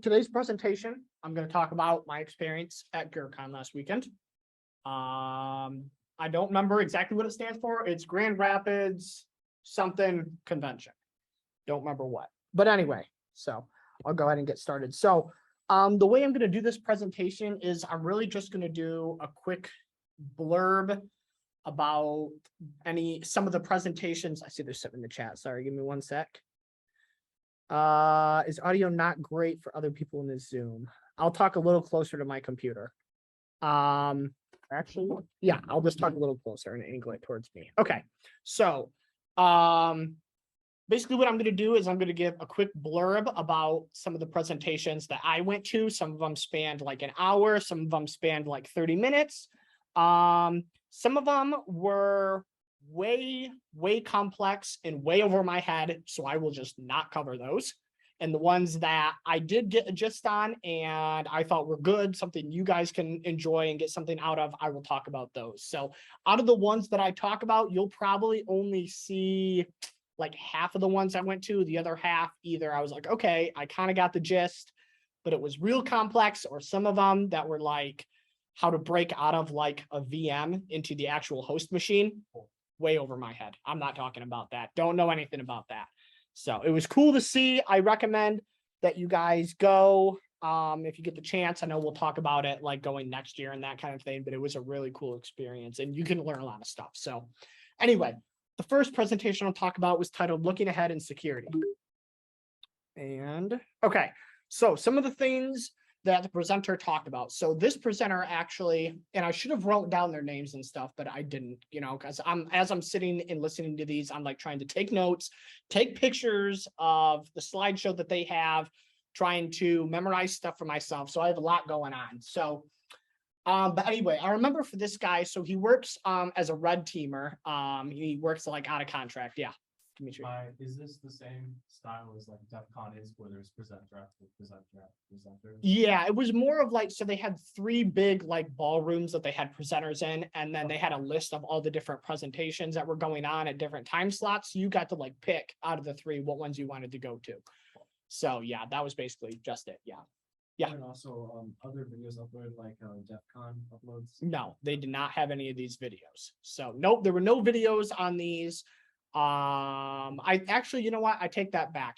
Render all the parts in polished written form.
today's presentation, I'm going to talk about my experience at GrrCon last weekend. I don't remember exactly what it stands for. It's Grand Rapids something convention. Don't remember what. But anyway, so I'll go ahead and get started. So the way I'm going to do this presentation is I'm really just going to do a quick blurb about some of the presentations. I see there's something in the chat. Sorry, give me one sec. Is audio not great for other people in this Zoom? I'll talk a little closer to my computer. Actually, yeah, I'll just talk a little closer and angle it towards me. Okay, so basically what I'm going to do is I'm going to give a quick blurb about some of the presentations that I went to. Some of them spanned like an hour, some of them spanned like 30 minutes. Some of them were way complex and way over my head, so I will just not cover those. And the ones that I did get a gist on and I thought were good, something you guys can enjoy and get something out of, I will talk about those. So out of the ones that I talk about, you'll probably only see like half of the ones I went to. The other half, either I was like, okay, I kind of got the gist, but it was real complex, or some of them that were like how to break out of like a VM into the actual host machine. Way over my head. I'm not talking about that. Don't know anything about that. So it was cool to see. I recommend that you guys go if you get the chance. I know we'll talk about it like going next year and that kind of thing, but it was a really cool experience and you can learn a lot of stuff. So anyway, the first presentation I'll talk about was titled Looking Ahead in Security. And okay, so some of the things that the presenter talked about. So this presenter actually, and I should have wrote down their names and stuff, but I didn't, because as I'm sitting and listening to these, I'm like trying to take notes, take pictures of the slideshow that they have, trying to memorize stuff for myself. So I have a lot going on. So, but anyway, I remember for this guy, so he works as a red teamer. He works like out of contract. Yeah. Is this the same style as like GrrCon is, where there's presenter after presenter after presenter? Yeah, it was more of like, so they had 3 big like ballrooms that they had presenters in, and then they had a list of all the different presentations that were going on at different time slots. You got to like pick out of the 3 what ones you wanted to go to. So yeah, that was basically just it. Yeah. Yeah. And also other videos uploaded like GrrCon uploads? No, they did not have any of these videos. So nope, there were no videos on these. I actually, you know what? I take that back.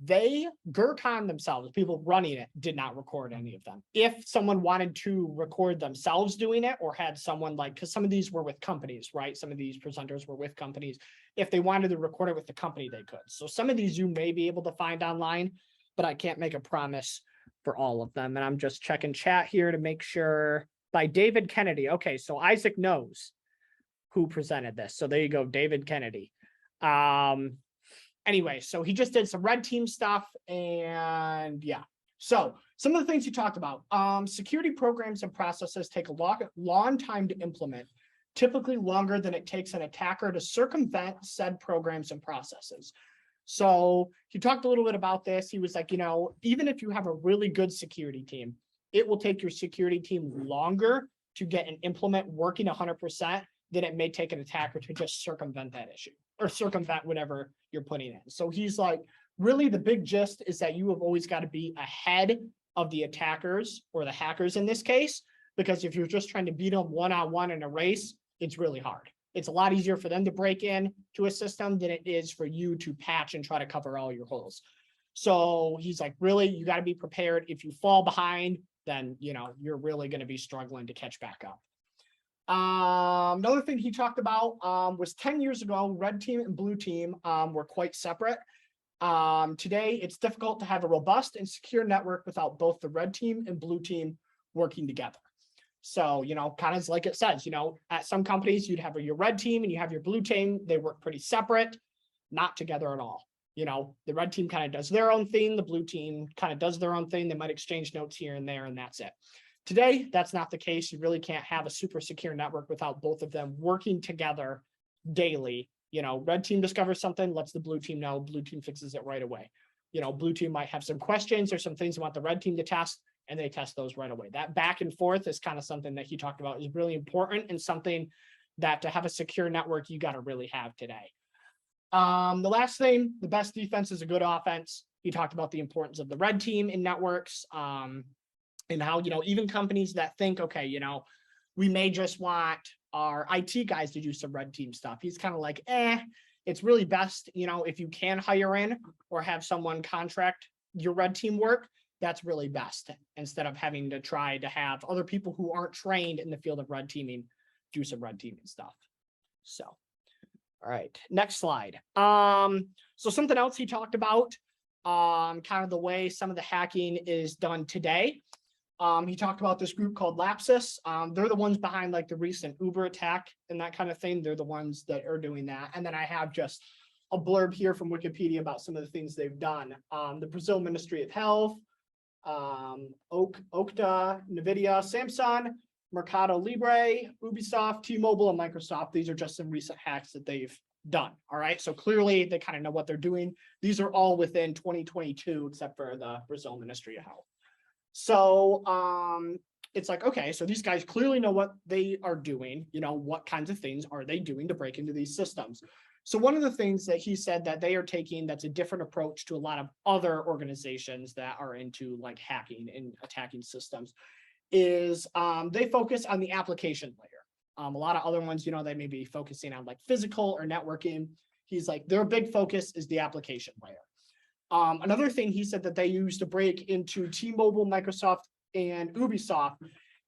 GrrCon themselves, people running it, did not record any of them. If someone wanted to record themselves doing it, or had someone like, because some of these were with companies, right? Some of these presenters were with companies. If they wanted to record it with the company, they could. So some of these you may be able to find online, but I can't make a promise for all of them. And I'm just checking chat here to make sure. By David Kennedy. Okay, so Isaac knows who presented this. So there you go, David Kennedy. Anyway, so he just did some red team stuff, and yeah. So some of the things he talked about, security programs and processes take a long time to implement, typically longer than it takes an attacker to circumvent said programs and processes. So he talked a little bit about this. He was like, even if you have a really good security team, it will take your security team longer to get an implement working 100% than it may take an attacker to just circumvent that issue or circumvent whatever you're putting in. So he's like, really the big gist is that you have always got to be ahead of the attackers, or the hackers in this case, because if you're just trying to beat them one-on-one in a race, it's really hard. It's a lot easier for them to break in to a system than it is for you to patch and try to cover all your holes. So he's like, really, you got to be prepared. If you fall behind, then, you're really going to be struggling to catch back up. Another thing he talked about was 10 years ago, red team and blue team were quite separate. Today, it's difficult to have a robust and secure network without both the red team and blue team working together. So, kind of like it says, at some companies, you'd have your red team and you have your blue team. They work pretty separate, not together at all. The red team kind of does their own thing. The blue team kind of does their own thing. They might exchange notes here and there, and that's it. Today, that's not the case. You really can't have a super secure network without both of them working together daily. Red team discovers something, lets the blue team know, blue team fixes it right away. Blue team might have some questions or some things they want the red team to test, and they test those right away. That back and forth is kind of something that he talked about is really important, and something that to have a secure network, you got to really have today. The last thing, the best defense is a good offense. He talked about the importance of the red team in networks, and how, even companies that think, okay, we may just want our IT guys to do some red team stuff. He's kind of like, it's really best, if you can hire in or have someone contract your red team work, that's really best, instead of having to try to have other people who aren't trained in the field of red teaming do some red teaming stuff. So, all right, next slide. So something else he talked about, kind of the way some of the hacking is done today. He talked about this group called Lapsus. They're the ones behind like the recent Uber attack and that kind of thing. They're the ones that are doing that. And then I have just a blurb here from Wikipedia about some of the things they've done. The Brazil Ministry of Health, Okta, NVIDIA, Samsung, Mercado Libre, Ubisoft, T-Mobile, and Microsoft. These are just some recent hacks that they've done. All right. So clearly they kind of know what they're doing. These are all within 2022, except for the Brazil Ministry of Health. So it's like, okay, so these guys clearly know what they are doing. What kinds of things are they doing to break into these systems? So one of the things that he said that they are taking that's a different approach to a lot of other organizations that are into like hacking and attacking systems is they focus on the application layer. A lot of other ones, they may be focusing on like physical or networking. He's like, their big focus is the application layer. Another thing he said that they use to break into T-Mobile, Microsoft, and Ubisoft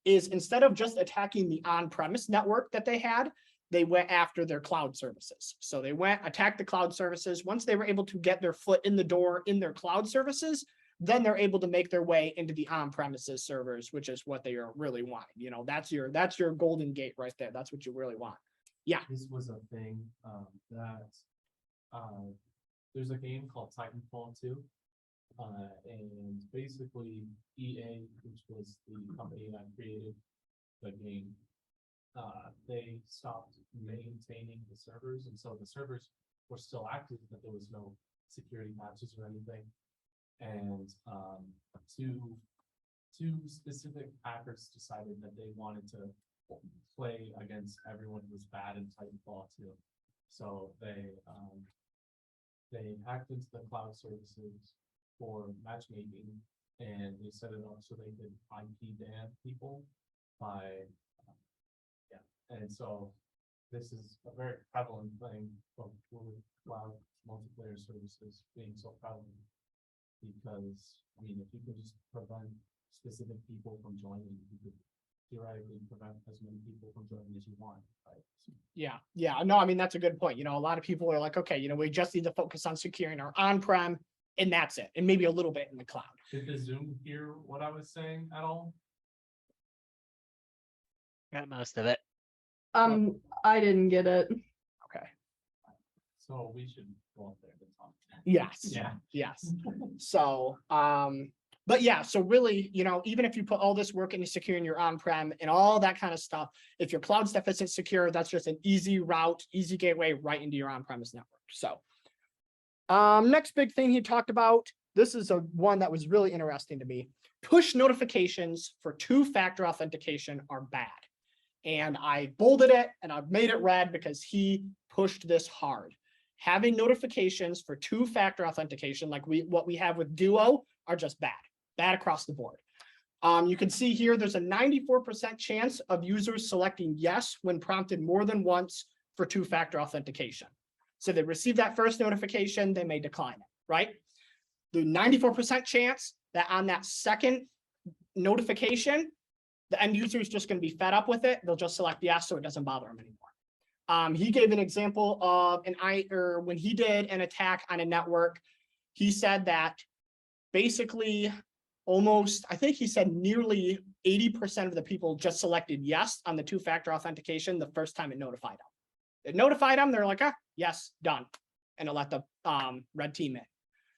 is instead of just attacking the on-premise network that they had, they went after their cloud services. So they attacked the cloud services. Once they were able to get their foot in the door in their cloud services, then they're able to make their way into the on-premises servers, which is what they are really wanting. That's your golden gate right there. That's what you really want. Yeah. This was a thing that there's a game called Titanfall 2. And basically EA, which was the company that created the game, they stopped maintaining the servers, and so the servers were still active, but there was no security patches or anything. And two specific hackers decided that they wanted to play against everyone who was bad in Titanfall 2. So they hacked into the cloud services for matchmaking, and they set it up so they could IP ban people by and so this is a very prevalent thing for cloud multiplayer services being so prevalent, because if you could just prevent specific people from joining, you could theoretically prevent as many people from joining as you want, right? Yeah. No, that's a good point. A lot of people are like, okay, we just need to focus on securing our on-prem, and that's it, and maybe a little bit in the cloud. Did the Zoom hear what I was saying at all? Got most of it. I didn't get it. Okay. So we should go up there to talk. Yes. Yeah. Yes. So, but yeah, so really, even if you put all this work into securing your on-prem and all that kind of stuff, if your cloud stuff isn't secure, that's just an easy route, easy gateway right into your on-premise network. So, next big thing he talked about, this is one that was really interesting to me. Push notifications for two-factor authentication are bad. And I bolded it and I've made it red because he pushed this hard. Having notifications for two-factor authentication, like what we have with Duo, are just bad across the board. You can see here, there's a 94% chance of users selecting yes when prompted more than once for two-factor authentication. So they receive that first notification, they may decline it, right? The 94% chance that on that second notification, the end user is just going to be fed up with it. They'll just select yes, so it doesn't bother them anymore. He gave an example of when he did an attack on a network. He said that basically I think he said nearly 80% of the people just selected yes on the two-factor authentication the first time it notified them. It notified them, they're like, yes, done. And it let the red team in.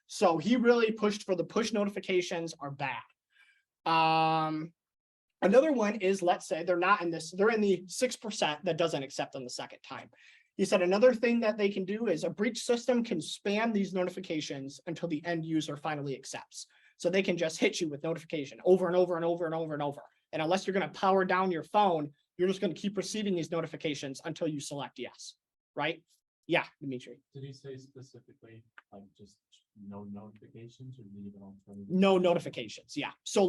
So he really pushed for the push notifications are bad. Another one is, let's say they're not in this, they're in the 6% that doesn't accept them the second time. He said another thing that they can do is a breach system can spam these notifications until the end user finally accepts. So they can just hit you with notification over and over and over and over and over. And unless you're going to power down your phone, you're just going to keep receiving these notifications until you select yes, right? Yeah, Dimitri. Did he say specifically, like just no notifications or leave an alternative? No notifications. Yeah. So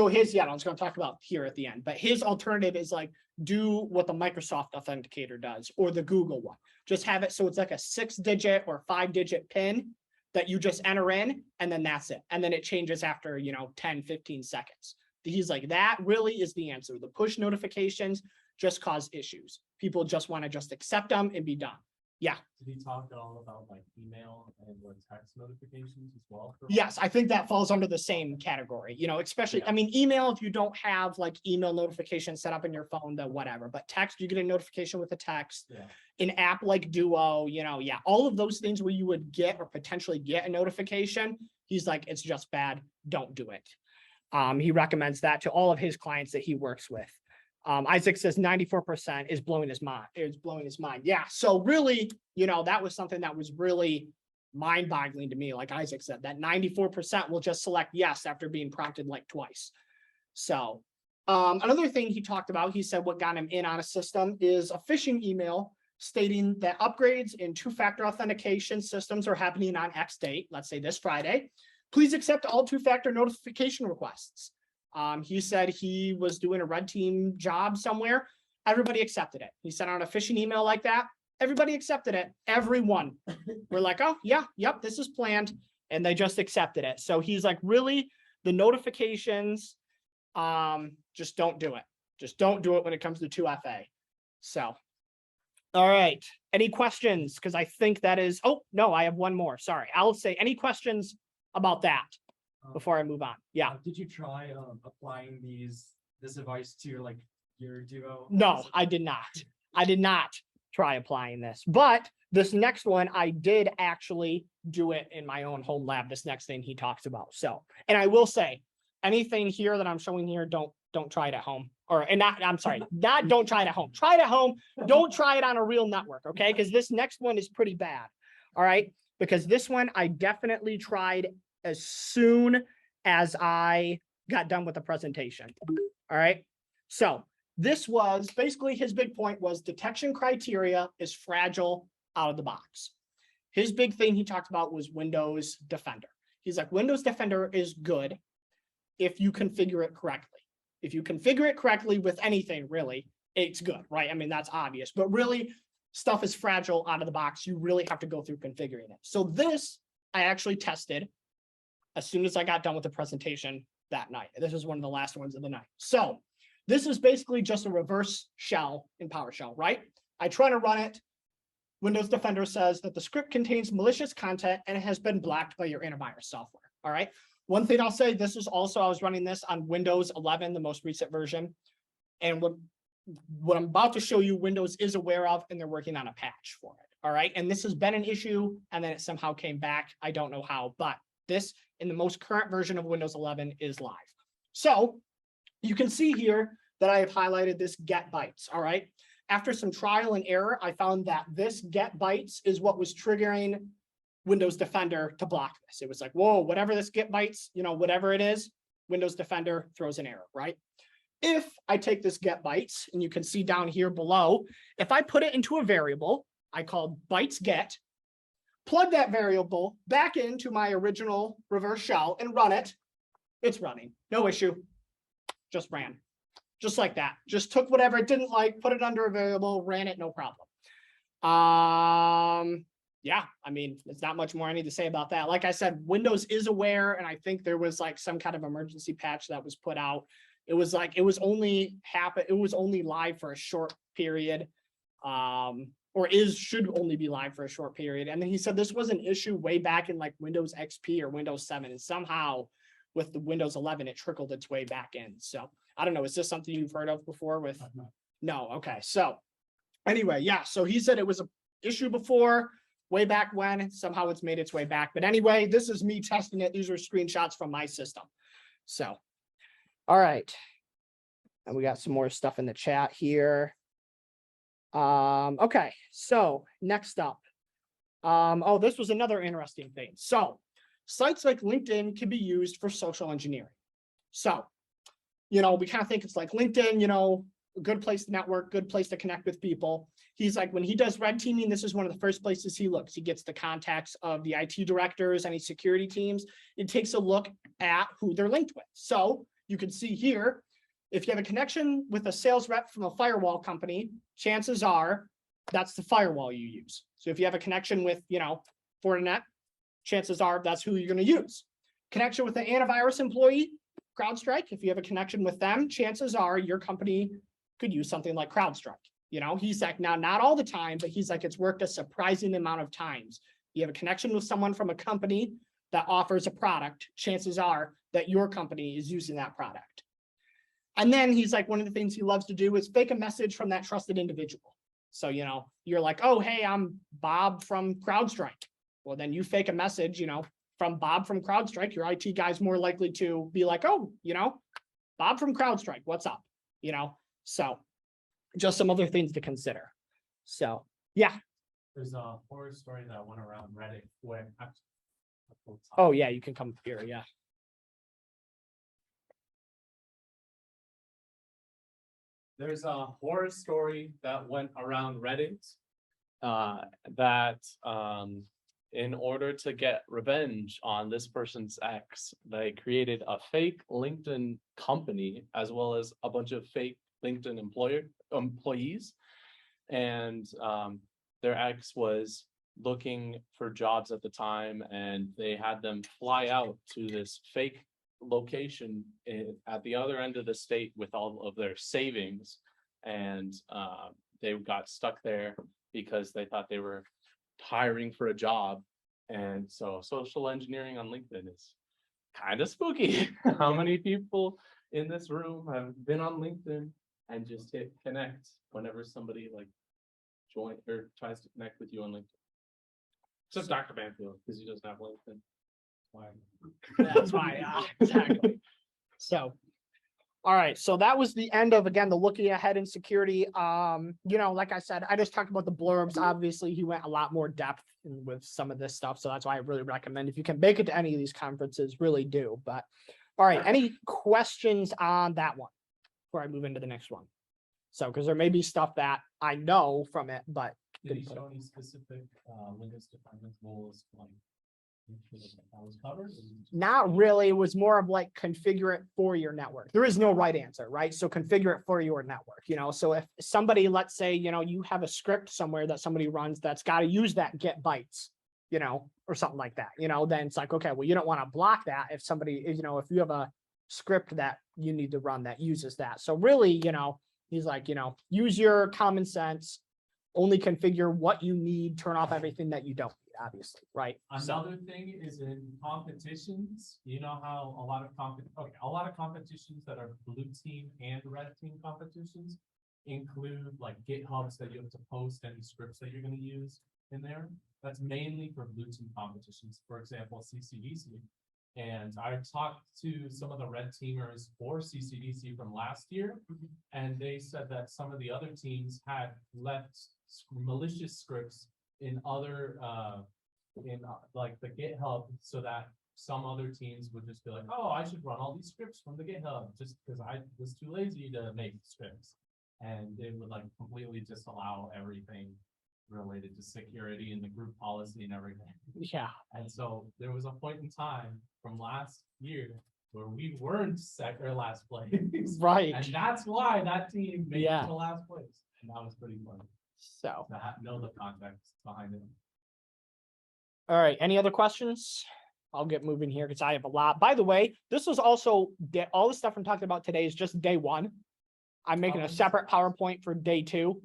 his, I was going to talk about here at the end, but his alternative is like, do what the Microsoft Authenticator does or the Google one. Just have it so it's like a 6-digit or 5-digit PIN that you just enter in, and then that's it. And then it changes after, 10, 15 seconds. He's like, that really is the answer. The push notifications just cause issues. People just want to just accept them and be done. Yeah. Did he talk at all about like email and or text notifications as well? Yes, I think that falls under the same category, especially, I mean, email, if you don't have like email notifications set up in your phone, then whatever, but text, you get a notification with a text. Yeah. An app like Duo, all of those things where you would get or potentially get a notification, he's like, it's just bad, don't do it. He recommends that to all of his clients that he works with. Isaac says 94% is blowing his mind. Yeah. So really, that was something that was really mind-boggling to me. Like Isaac said, that 94% will just select yes after being prompted like twice. So another thing he talked about, he said what got him in on a system is a phishing email stating that upgrades in 2-factor authentication systems are happening on X date, let's say this Friday. Please accept all 2-factor notification requests. He said he was doing a red team job somewhere. Everybody accepted it. He sent out a phishing email like that. Everybody accepted it. Everyone. We're like, oh yeah, yep, this is planned. And they just accepted it. So he's like, really, the notifications, just don't do it. Just don't do it when it comes to 2FA. So, all right. Any questions? Because I think that is, oh no, I have one more. Sorry. I'll say any questions about that before I move on. Yeah. Did you try applying this advice to like your Duo? No, I did not. I did not try applying this, but this next one, I did actually do it in my own home lab. This next thing he talks about. So, and I will say anything here that I'm showing here, don't try it at home don't try it at home. Try it at home. Don't try it on a real network. Okay. Because this next one is pretty bad. All right. Because this one, I definitely tried as soon as I got done with the presentation. All right. So this was basically his big point was detection criteria is fragile out of the box. His big thing he talked about was Windows Defender. He's like, Windows Defender is good if you configure it correctly. If you configure it correctly with anything, really, it's good, right? I mean, that's obvious, but really stuff is fragile out of the box. You really have to go through configuring it. So this I actually tested as soon as I got done with the presentation that night. This was one of the last ones of the night. So this is basically just a reverse shell in PowerShell, right? I try to run it. Windows Defender says that the script contains malicious content and it has been blocked by your antivirus software. All right. One thing I'll say, this is also, I was running this on Windows 11, the most recent version. And what I'm about to show you, Windows is aware of, and they're working on a patch for it. All right. And this has been an issue, and then it somehow came back. I don't know how, but this in the most current version of Windows 11 is live. So you can see here that I have highlighted this get bytes. All right. After some trial and error, I found that this get bytes is what was triggering Windows Defender to block this. It was like, whoa, whatever this get bytes, whatever it is, Windows Defender throws an error, right? If I take this get bytes, and you can see down here below, if I put it into a variable I called bytes get, plug that variable back into my original reverse shell and run it, it's running, no issue, just ran. Just like that, just took whatever it didn't like, put it under a variable, ran it, no problem. Yeah, I mean, there's not much more I need to say about that. Like I said, Windows is aware, and I think there was like some kind of emergency patch that was put out. It was like, it was only live for a short period, should only be live for a short period. And then he said this was an issue way back in like Windows XP or Windows 7, and somehow with the Windows 11, it trickled its way back in. So I don't know, is this something you've heard of before with? No, okay. So anyway, yeah, so he said it was an issue before, way back when, somehow it's made its way back. But anyway, this is me testing it. These are screenshots from my system. So, all right. And we got some more stuff in the chat here. Okay, so next up. Oh, this was another interesting thing. So sites like LinkedIn can be used for social engineering. So, we kind of think it's like LinkedIn, good place to network, good place to connect with people. He's like, when he does red teaming, this is one of the first places he looks. He gets the contacts of the IT directors, any security teams. It takes a look at who they're linked with. So you can see here, if you have a connection with a sales rep from a firewall company, chances are that's the firewall you use. So if you have a connection with, Fortinet, chances are that's who you're going to use. Connection with an antivirus employee, CrowdStrike, if you have a connection with them, chances are your company could use something like CrowdStrike. He's like, now, not all the time, but he's like, it's worked a surprising amount of times. You have a connection with someone from a company that offers a product, chances are that your company is using that product. And then he's like, one of the things he loves to do is fake a message from that trusted individual. So, you're like, oh, hey, I'm Bob from CrowdStrike. Well, then you fake a message, from Bob from CrowdStrike. Your IT guy's more likely to be like, oh, Bob from CrowdStrike, what's up? So just some other things to consider. So, yeah. There's a horror story that went around Reddit where. Oh, yeah, you can come here. Yeah. There's a horror story that went around Reddit that in order to get revenge on this person's ex, they created a fake LinkedIn company as well as a bunch of fake LinkedIn employees. And their ex was looking for jobs at the time, and they had them fly out to this fake location at the other end of the state with all of their savings, and they got stuck there because they thought they were hiring for a job. And so social engineering on LinkedIn is kind of spooky. How many people in this room have been on LinkedIn and just hit connect whenever somebody like join or tries to connect with you on LinkedIn? Except Dr. Banfield, because he doesn't have LinkedIn. Why? That's why, exactly. So, all right. So that was the end of, again, the looking ahead in security. Like I said, I just talked about the blurbs. Obviously, he went a lot more depth with some of this stuff. So that's why I really recommend, if you can make it to any of these conferences, really do. But all right, any questions on that one before I move into the next one? So, because there may be stuff that I know from it, but Did he show any specific Windows deployment rules, like that was covered? not really. It was more of like configure it for your network. There is no right answer, right? So configure it for your network, so if somebody, let's say, you have a script somewhere that somebody runs that's got to use that get bytes, or something like that, then it's like, okay, well, you don't want to block that if somebody, if you have a script that you need to run that uses that. So really, he's like, use your common sense, only configure what you need, turn off everything that you don't need, obviously, right? Another thing is in competitions, how a lot of competitions that are blue team and red team competitions include like GitHubs that you have to post any scripts that you're going to use in there. That's mainly for blue team competitions, for example, CCDC. And I talked to some of the red teamers for CCDC from last year, and they said that some of the other teams had left malicious scripts in other, like the GitHub, so that some other teams would just be like, oh, I should run all these scripts from the GitHub just because I was too lazy to make scripts. And they would like completely disallow everything related to security and the group policy and everything. Yeah. And so there was a point in time from last year where we weren't last place. Right. And that's why that team made Yeah. it to last place. And that was pretty fun So, to know the context behind it. all right. Any other questions? I'll get moving here because I have a lot. By the way, this was also all the stuff I'm talking about today is just day one. I'm making a separate PowerPoint for day two.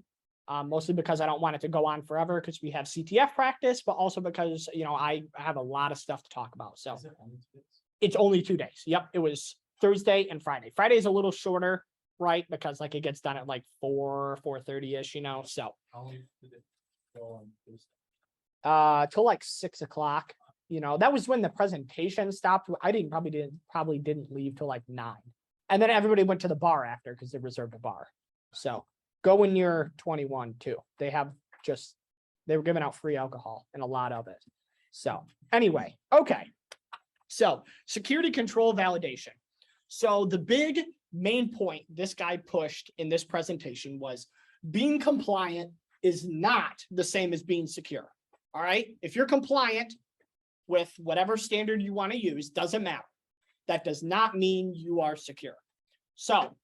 Mostly because I don't want it to go on forever because we have CTF practice, but also because, I have a lot of stuff to talk about. So it's only 2 days. Yep. It was Thursday and Friday. Friday is a little shorter, right? Because like it gets done at like 4:30ish, so. How late did it go on Thursday? Till like 6 o'clock, that was when the presentation stopped. I probably didn't leave till like 9. And then everybody went to the bar after because they reserved a bar. So go when you're 21 too. They were giving out free alcohol and a lot of it. So anyway, okay. So security control validation. So the big main point this guy pushed in this presentation was being compliant is not the same as being secure. All right. If you're compliant with whatever standard you want to use, doesn't matter. That does not mean you are secure. So,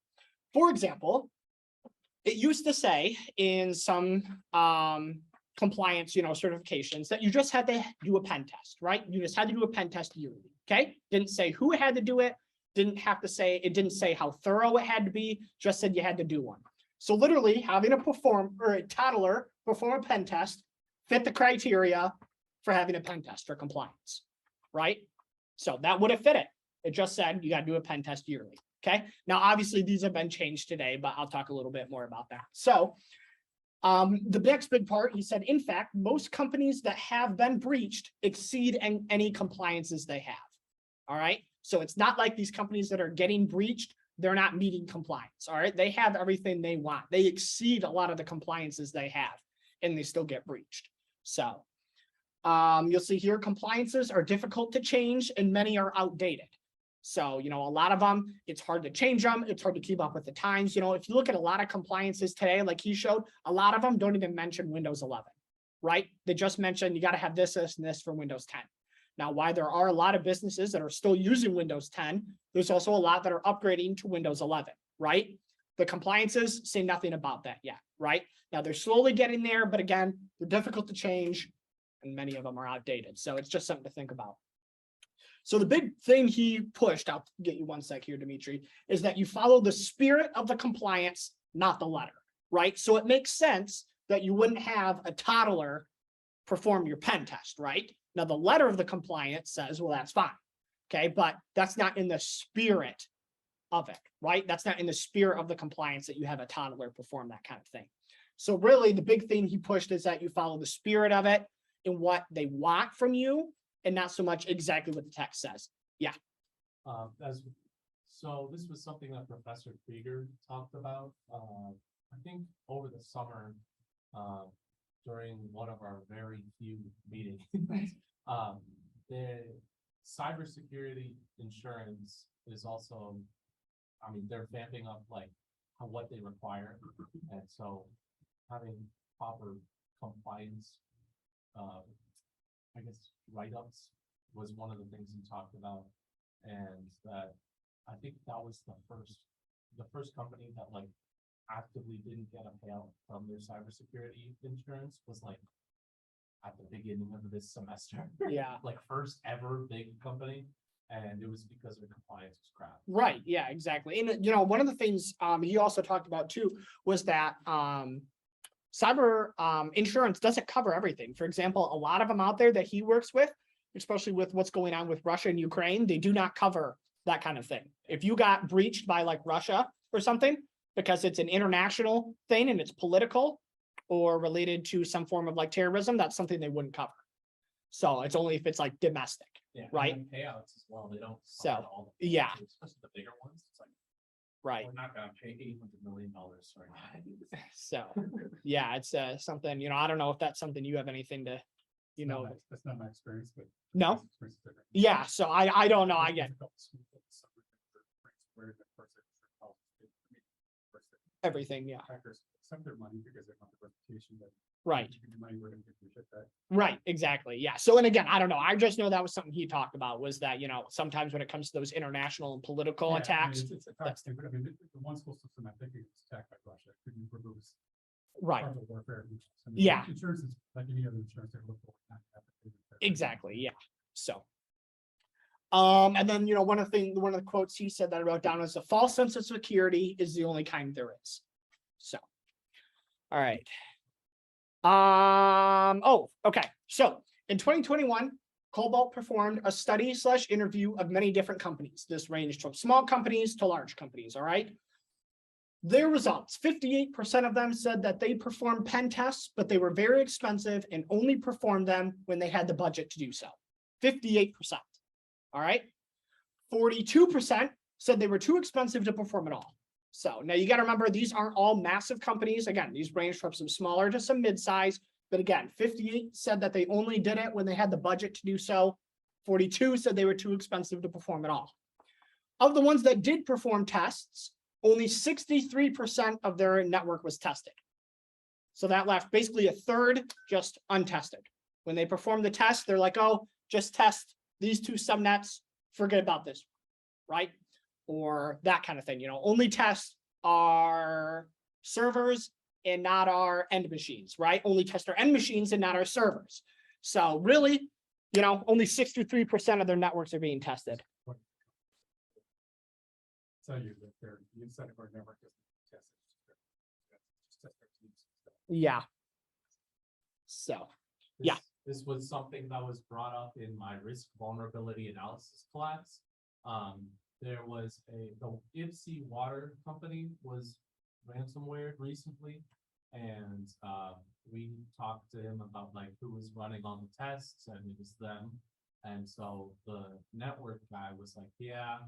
for example, it used to say in some compliance, certifications that you just had to do a pen test, right? You just had to do a pen test yearly. Okay. Didn't say who had to do it. Didn't have to say, it didn't say how thorough it had to be, just said you had to do one. So literally having a toddler perform a pen test fit the criteria for having a pen test for compliance, right? So that would have fit it. It just said you got to do a pen test yearly. Okay. Now, obviously these have been changed today, but I'll talk a little bit more about that. So the next big part, he said, in fact, most companies that have been breached exceed any compliances they have. All right. So it's not like these companies that are getting breached, they're not meeting compliance. All right. They have everything they want. They exceed a lot of the compliances they have, and they still get breached. So you'll see here, compliances are difficult to change and many are outdated. So, a lot of them, it's hard to change them. It's hard to keep up with the times. If you look at a lot of compliances today, like he showed, a lot of them don't even mention Windows 11, right? They just mention you got to have this, this, and this for Windows 10. Now, while there are a lot of businesses that are still using Windows 10, there's also a lot that are upgrading to Windows 11, right? The compliances say nothing about that yet, right? Now, they're slowly getting there, but again, they're difficult to change, and many of them are outdated. So it's just something to think about. So the big thing he pushed, I'll get you one sec here, Dimitri, is that you follow the spirit of the compliance, not the letter, right? So it makes sense that you wouldn't have a toddler perform your pen test, right? Now, the letter of the compliance says, well, that's fine, okay? But that's not in the spirit of it, right? That's not in the spirit of the compliance that you have a toddler perform that kind of thing. So really, the big thing he pushed is that you follow the spirit of it and what they want from you, and not so much exactly what the text says. Yeah. So this was something that Professor Krieger talked about, I think over the summer, during one of our very few meetings. The cybersecurity insurance is also, they're vamping up what they require. And so having proper compliance, write-ups was one of the things he talked about, and that I think that was the first company that actively didn't get a payout from their cybersecurity insurance was at the beginning of this semester. Yeah. First ever big company, and it was because their compliance was crap. Right. Yeah, exactly. And one of the things he also talked about too was that cyber insurance doesn't cover everything. For example, a lot of them out there that he works with, especially with what's going on with Russia and Ukraine, they do not cover that kind of thing. If you got breached by Russia or something, because it's an international thing and it's political or related to some form of terrorism, that's something they wouldn't cover. So it's only if it's domestic, right? And payouts as well. They don't. So, all the yeah. Especially the bigger ones. It's right. We're not gonna pay $800 million. Sorry. So, yeah, it's something, I don't know if that's something you have anything to, That's not my experience, but. No. my experience is different. Yeah, so I don't know. I get everything. Yeah. Hackers accept their money because they want the reputation that. Right. You give me money, we're gonna get your shit back. Right. Exactly. Yeah. So, and again, I don't know. I just know that was something he talked about was that, sometimes when it comes to those international and political Yeah, attacks. It's attacks too, but the one school system, I think it was attacked by Russia. Couldn't remove this Right. part of warfare. Yeah. Insurance is like any other insurance. They look for it, not have it. Exactly. Yeah. So. And then, one of the quotes he said that I wrote down is the false sense of security is the only kind there is. So, all right. Oh, okay. So in 2021, Cobalt performed a study/interview of many different companies. This ranged from small companies to large companies. All right. Their results, 58% of them said that they performed pen tests, but they were very expensive and only performed them when they had the budget to do so. 58%. All right. 42% said they were too expensive to perform at all. So now you got to remember, these aren't all massive companies. Again, these range from some smaller to some mid-size. But again, 58 said that they only did it when they had the budget to do so. 42 said they were too expensive to perform at all. Of the ones that did perform tests, only 63% of their network was tested. So that left basically a third just untested. When they perform the test, they're like, oh, just test these two subnets, forget about this, right? Or that kind of thing, only test our servers and not our end machines, right? Only test our end machines and not our servers. So really, only 63% of their networks are being tested. Tell you that they're the inside of our network doesn't test it. Just test our teams and stuff. Yeah. So, yeah. This was something that was brought up in my risk vulnerability analysis class. There was the IPSI water company was ransomware recently. And we talked to him about like who was running all the tests, and it was them. And so the network guy was like, yeah,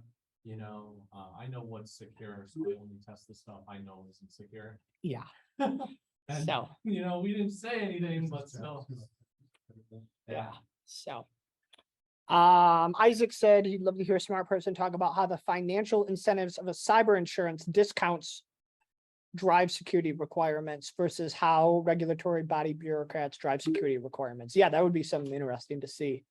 I know what's secure, so I only test the stuff I know isn't secure. Yeah. And, So, we didn't say anything, but still. yeah. So, Isaac said he'd love to hear a smart person talk about how the financial incentives of a cyber insurance discounts drive security requirements versus how regulatory body bureaucrats drive security requirements. Yeah, that would be something interesting to see.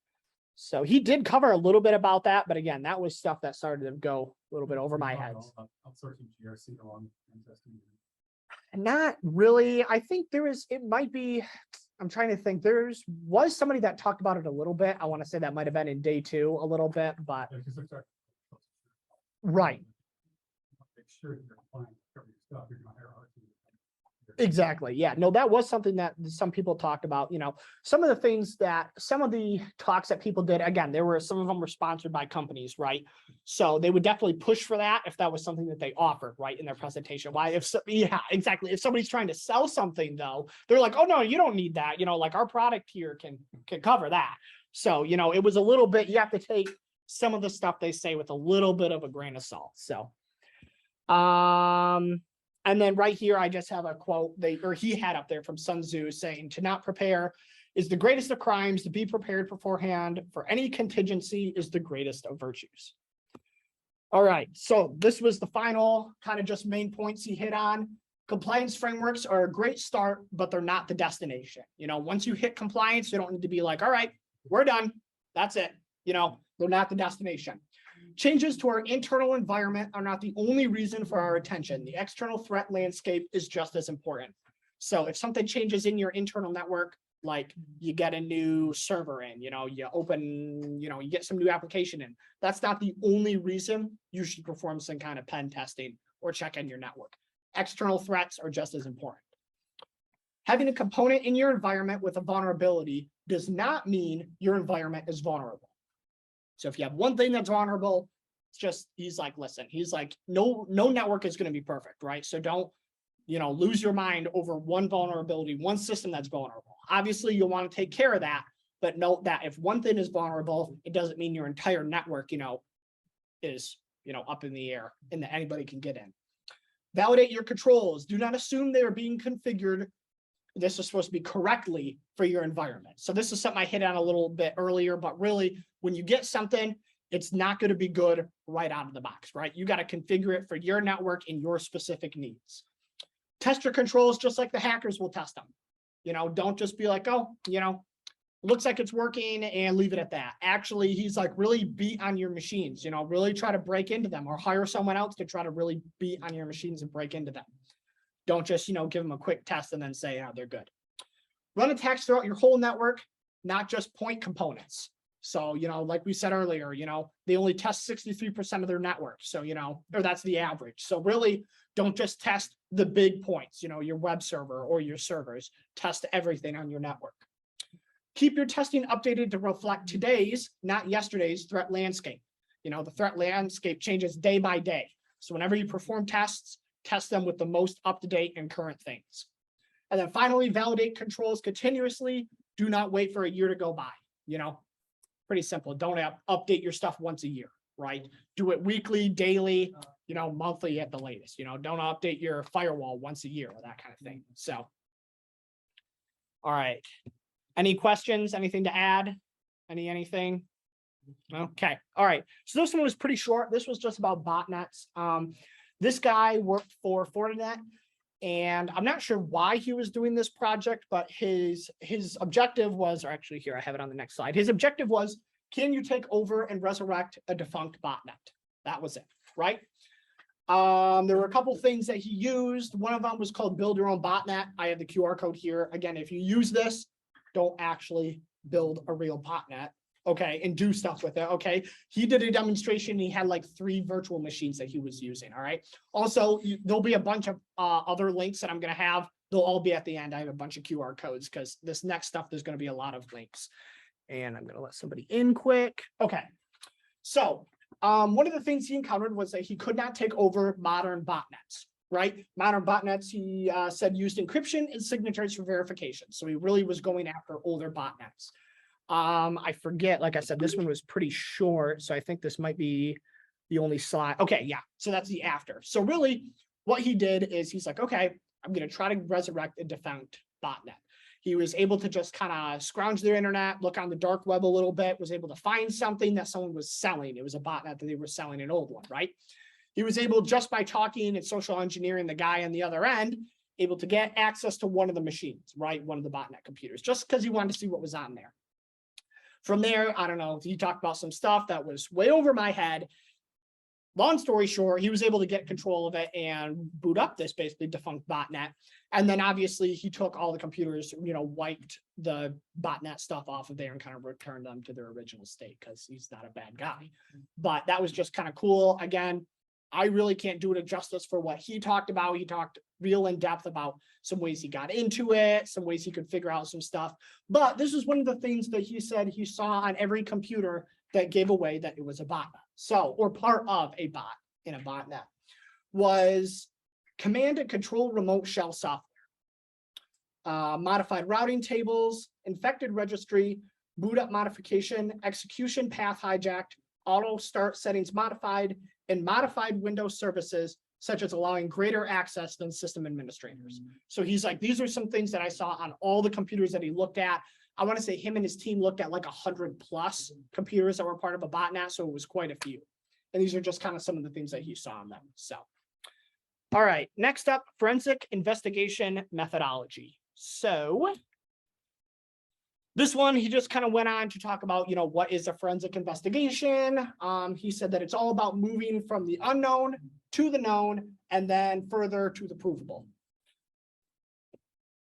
So he did cover a little bit about that, but again, that was stuff that started to go a little bit over my head. Outsourcing GRC along and testing. Not really. I think it might be, I'm trying to think, was somebody that talked about it a little bit. I want to say that might have been in day 2 a little bit, but Yeah, because they're right. make sure that you're applying to cover your stuff, you're not hierarchy. Exactly. Yeah. No, that was something that some people talked about. Some of the talks that people did, again, some of them were sponsored by companies, right? So they would definitely push for that if that was something that they offered, right, in their presentation. Why? Yeah, exactly. If somebody's trying to sell something, though, they're like, oh no, you don't need that. Like our product here can cover that. So, it was a little bit, you have to take some of the stuff they say with a little bit of a grain of salt. So, and then right here, I just have a quote he had up there from Sun Tzu saying, to not prepare is the greatest of crimes. To be prepared beforehand for any contingency is the greatest of virtues. All right. So this was the final kind of just main points he hit on. Compliance frameworks are a great start, but they're not the destination. Once you hit compliance, you don't need to be like, all right, we're done. That's it. They're not the destination. Changes to our internal environment are not the only reason for our attention. The external threat landscape is just as important. So if something changes in your internal network, like you get a new server in, you open, you get some new application in, that's not the only reason you should perform some kind of pen testing or check in your network. External threats are just as important. Having a component in your environment with a vulnerability does not mean your environment is vulnerable. So if you have one thing that's vulnerable, it's just, he's like, listen, he's like, no network is going to be perfect, right? So don't, lose your mind over one vulnerability, one system that's vulnerable. Obviously, you'll want to take care of that, but note that if one thing is vulnerable, it doesn't mean your entire network, is, up in the air and that anybody can get in. Validate your controls. Do not assume they are being configured. This is supposed to be correctly for your environment. So this is something I hit on a little bit earlier, but really when you get something, it's not going to be good right out of the box, right? You got to configure it for your network and your specific needs. Test your controls just like the hackers will test them. Don't just be like, oh, looks like it's working and leave it at that. Actually, he's like, really beat on your machines, really try to break into them or hire someone else to try to really beat on your machines and break into them. Don't just, give them a quick test and then say, oh, they're good. Run attacks throughout your whole network, not just point components. So, like we said earlier, they only test 63% of their network. So, or that's the average. So really don't just test the big points, your web server or your servers, test everything on your network. Keep your testing updated to reflect today's, not yesterday's threat landscape. The threat landscape changes day by day. So whenever you perform tests, test them with the most up-to-date and current things. And then finally, validate controls continuously. Do not wait for a year to go by. Pretty simple. Don't update your stuff once a year, right? Do it weekly, daily, monthly at the latest. Don't update your firewall once a year or that kind of thing. So, all right. Any questions? Anything to add? Anything? Okay. All right. So this one was pretty short. This was just about botnets. This guy worked for Fortinet, and I'm not sure why he was doing this project, but his objective was, or actually here, I have it on the next slide. His objective was, can you take over and resurrect a defunct botnet? That was it, right? There were a couple things that he used. One of them was called build your own botnet. I have the QR code here. Again, if you use this, don't actually build a real botnet, okay, and do stuff with it, okay? He did a demonstration. He had like 3 virtual machines that he was using, all right? Also, there'll be a bunch of other links that I'm going to have. They'll all be at the end. I have a bunch of QR codes because this next stuff, there's going to be a lot of links. And I'm going to let somebody in quick. Okay, so one of the things he encountered was that he could not take over modern botnets, right? Modern botnets, he said, used encryption and signatures for verification. So he really was going after older botnets. I forget, like I said, this one was pretty short. So I think this might be the only slide. Okay, yeah. So that's the after. So really what he did is he's like, okay, I'm going to try to resurrect a defunct botnet. He was able to just kind of scrounge their internet, look on the dark web a little bit, was able to find something that someone was selling. It was a botnet that they were selling, an old one, right? He was able, just by talking and social engineering the guy on the other end, able to get access to one of the machines, right? One of the botnet computers, just because he wanted to see what was on there. From there, I don't know, he talked about some stuff that was way over my head. Long story short, he was able to get control of it and boot up this basically defunct botnet. And then obviously he took all the computers, wiped the botnet stuff off of there and kind of returned them to their original state because he's not a bad guy. But that was just kind of cool. Again, I really can't do it justice for what he talked about. He talked real in depth about some ways he got into it, some ways he could figure out some stuff. But this is one of the things that he said he saw on every computer that gave away that it was a botnet. So, or part of a bot in a botnet, was command and control remote shell software, modified routing tables, infected registry, boot up modification, execution path hijacked, auto start settings modified, and modified Windows services, such as allowing greater access than system administrators. So he's like, these are some things that I saw on all the computers that he looked at. I want to say him and his team looked at like 100+ computers that were part of a botnet. So it was quite a few. And these are just kind of some of the things that he saw on them. So, all right, next up, forensic investigation methodology. So this one, he just kind of went on to talk about, what is a forensic investigation? He said that it's all about moving from the unknown to the known and then further to the provable.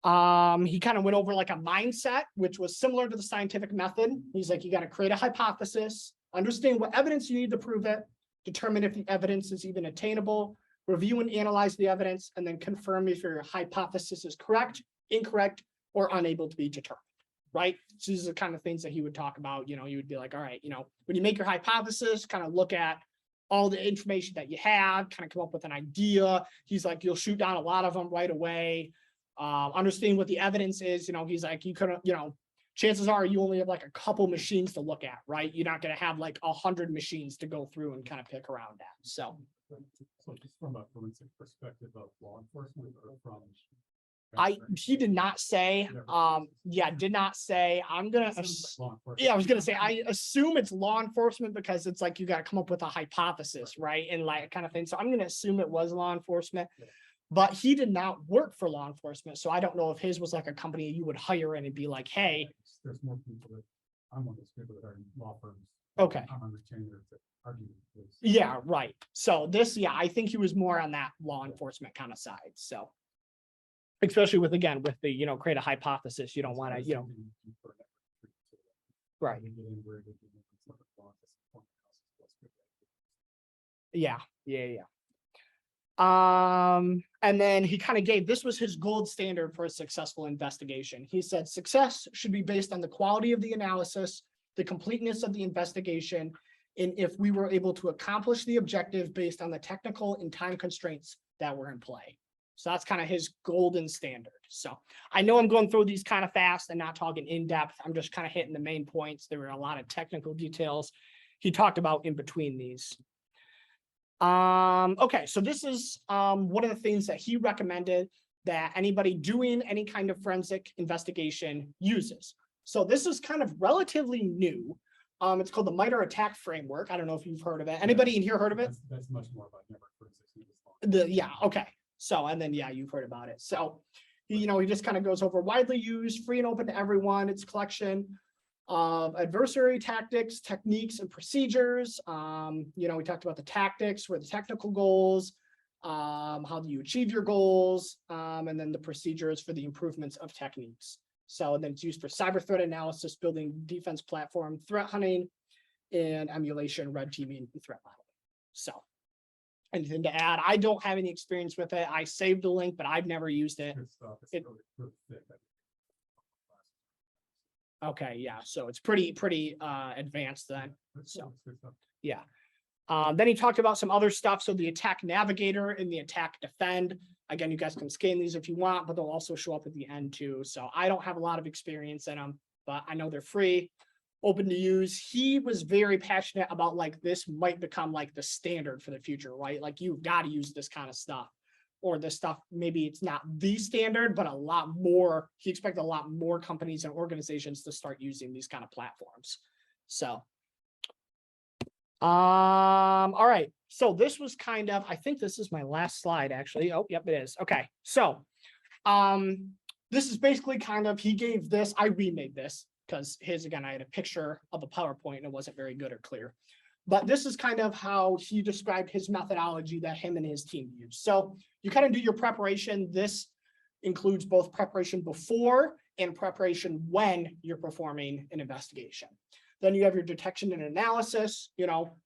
He kind of went over like a mindset, which was similar to the scientific method. He's like, you got to create a hypothesis, understand what evidence you need to prove it, determine if the evidence is even attainable, review and analyze the evidence, and then confirm if your hypothesis is correct, incorrect, or unable to be determined, right? So these are the kind of things that he would talk about. You would be like, all right, when you make your hypothesis, kind of look at all the information that you have, kind of come up with an idea. He's like, you'll shoot down a lot of them right away. Understand what the evidence is. He's like, you couldn't, chances are you only have like a couple machines to look at, right? You're not going to have like 100 machines to go through and kind of pick around at. So just from a forensic perspective of law enforcement or from he did not say, did not say. I'm gonna I was gonna say I assume it's law enforcement because it's like you got to come up with a hypothesis, right? And like kind of thing. So I'm gonna assume it was law enforcement. But he did not work for law enforcement. So I don't know if his was like a company you would hire in and be like, hey. There's more people that I'm one of those people that are in law firms. Okay. I'm understanding that argument. Yeah, right. So this, I think he was more on that law enforcement kind of side. So especially with the, create a hypothesis. You don't want to, right. Yeah. And then he kind of gave, this was his gold standard for a successful investigation. He said, success should be based on the quality of the analysis, the completeness of the investigation, and if we were able to accomplish the objective based on the technical and time constraints that were in play. So that's kind of his golden standard. So I know I'm going through these kind of fast and not talking in depth. I'm just kind of hitting the main points. There were a lot of technical details he talked about in between these. Okay, so this is one of the things that he recommended that anybody doing any kind of forensic investigation uses. So this is kind of relatively new. It's called the MITRE attack framework. I don't know if you've heard of it. Anybody in here heard of it? That's much more about network forensics than law Yeah, okay. So, and then, yeah, you've heard about it. So, he just kind of goes over widely used, free and open to everyone. It's a collection of adversary tactics, techniques, and procedures. We talked about the tactics, where the technical goals, how do you achieve your goals, and then the procedures for the improvements of techniques. So, and then it's used for cyber threat analysis, building defense platform, threat hunting, and emulation, red teaming, and threat modeling. So, anything to add? I don't have any experience with it. I saved the link, but I've never used it. Good stuff. It's It- really good fit. Okay, yeah, so it's pretty advanced then. That's So- good stuff. Yeah. Then he talked about some other stuff. So the attack navigator and the attack defend. Again, you guys can scan these if you want, but they'll also show up at the end too. So I don't have a lot of experience in them, but I know they're free, open to use. He was very passionate about like this might become like the standard for the future, right? Like you've got to use this kind of stuff. Or this stuff, maybe it's not the standard, but a lot more. He expected a lot more companies and organizations to start using these kind of platforms. So all right. So this was kind of, I think this is my last slide actually. Oh, yep, it is. Okay. So, this is basically kind of, he gave this, I remade this because again, I had a picture of a PowerPoint and it wasn't very good or clear, but this is kind of how he described his methodology that him and his team use. So you kind of do your preparation. This includes both preparation before and preparation when you're performing an investigation. Then you have your detection and analysis,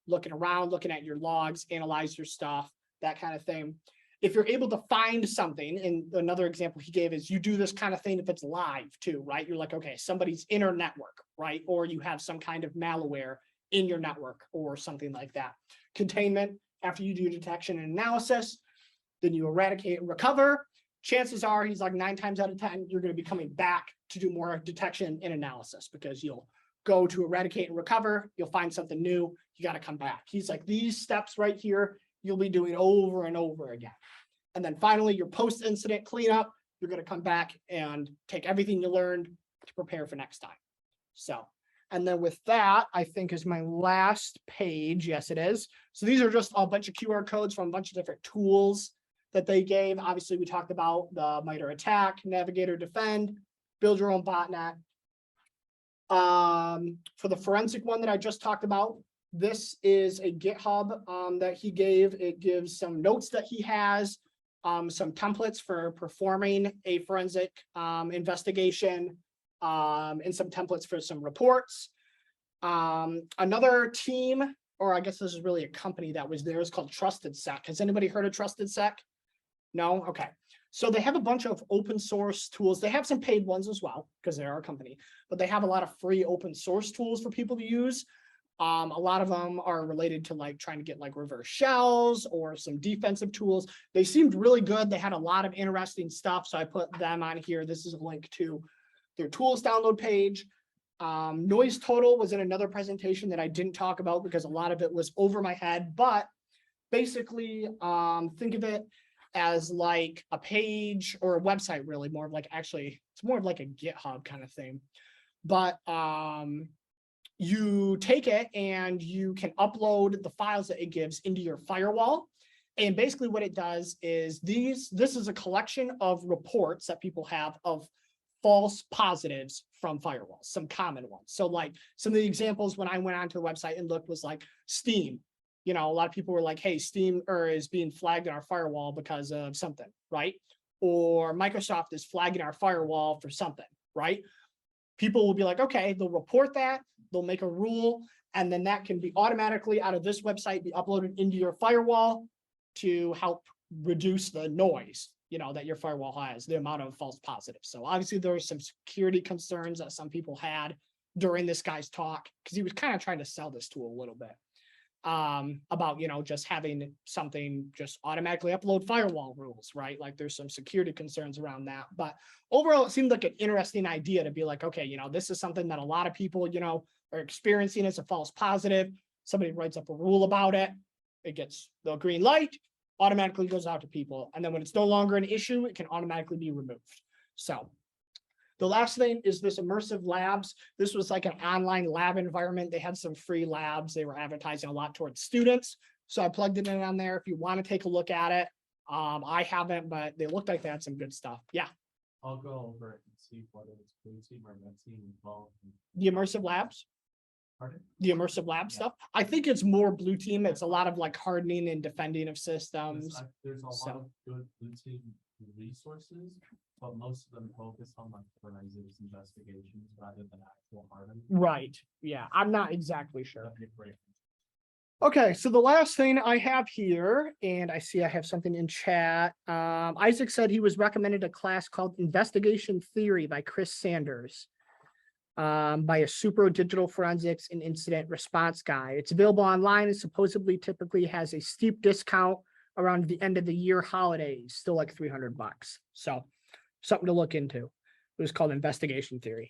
looking around, looking at your logs, analyze your stuff, that kind of thing. If you're able to find something, and another example he gave is you do this kind of thing if it's live too, right? You're like, okay, somebody's in our network, right? Or you have some kind of malware in your network or something like that. Containment, after you do detection and analysis, then you eradicate and recover. Chances are he's like 9 times out of 10, you're going to be coming back to do more detection and analysis because you'll go to eradicate and recover, you'll find something new, you got to come back. He's like, these steps right here, you'll be doing over and over again. And then finally, your post-incident cleanup, you're going to come back and take everything you learned to prepare for next time. So, and then with that, I think is my last page. Yes, it is. So these are just a bunch of QR codes from a bunch of different tools that they gave. Obviously, we talked about the MITRE ATT&CK, Navigator Defend, build your own botnet. For the forensic one that I just talked about, this is a GitHub that he gave. It gives some notes that he has, some templates for performing a forensic investigation, and some templates for some reports. Another team, or I guess this is really a company that was there, is called TrustedSec. Has anybody heard of TrustedSec? No? Okay. So they have a bunch of open source tools. They have some paid ones as well, because they are a company, but they have a lot of free open source tools for people to use. A lot of them are related to like trying to get like reverse shells or some defensive tools. They seemed really good. They had a lot of interesting stuff. So I put them on here. This is a link to their tools download page. Noise total was in another presentation that I didn't talk about because a lot of it was over my head, but basically think of it as like a page or a website, really more of like, actually, it's more of like a GitHub kind of thing. But you take it and you can upload the files that it gives into your firewall. And basically what it does is this is a collection of reports that people have of false positives from firewalls, some common ones. So like some of the examples when I went onto the website and looked was like Steam. A lot of people were like, hey, Steam is being flagged in our firewall because of something, right? Or Microsoft is flagging our firewall for something, right? People will be like, okay, they'll report that, they'll make a rule, and then that can be automatically out of this website be uploaded into your firewall to help reduce the noise, that your firewall has, the amount of false positives. So obviously there were some security concerns that some people had during this guy's talk, because he was kind of trying to sell this tool a little bit. About, just having something just automatically upload firewall rules, right? Like there's some security concerns around that. But overall, it seemed like an interesting idea to be like, okay, this is something that a lot of people, are experiencing as a false positive. Somebody writes up a rule about it. It gets the green light, automatically goes out to people. And then when it's no longer an issue, it can automatically be removed. So the last thing is this immersive labs. This was like an online lab environment. They had some free labs. They were advertising a lot towards students. So I plugged it in on there if you want to take a look at it. I haven't, but they looked like they had some good stuff. Yeah, I'll go over it and see whether it's blue team or red team involved. the immersive labs, Pardon? the immersive lab Yeah. stuff. I think it's more blue team. It's a lot of like hardening and defending of systems. There's a lot so- of good blue team resources, but most of them focus on like forensics investigations rather than actual hardening. Right. Yeah, I'm not exactly sure. That'd be great. Okay, so the last thing I have here, and I see I have something in chat. Isaac said he was recommended a class called Investigation Theory by Chris Sanders. By a Super Digital Forensics and Incident Response Guy. It's available online and supposedly typically has a steep discount around the end of the year holidays, still like $300. So something to look into. It was called Investigation Theory.